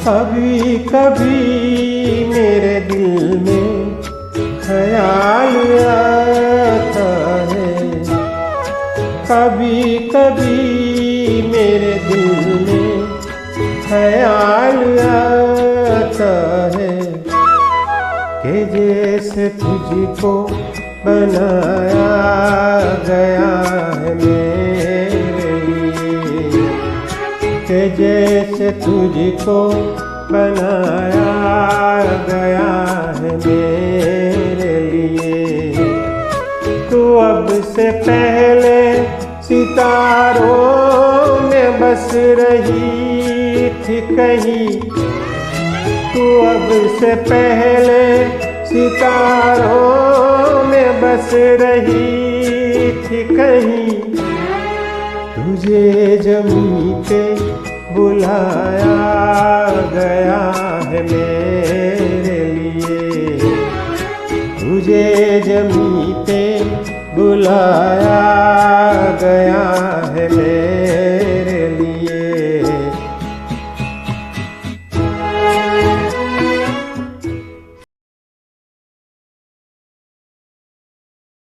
कभी कभी मेरे दिल में ख्याल आता है, कभी कभी मेरे दिल में ख्याल आता है कि जैसे तुझको बनाया गया है मेरे लिए, कि जैसे तुझको बनाया गया है मेरे लिए। तू अब से पहले सितारों में बस रही थी कहीं, तू अब से पहले सितारों में बस रही थी कहीं। तुझे ज़मीं पे बुलाया गया है मेरे लिए, तुझे ज़मीं पे बुलाया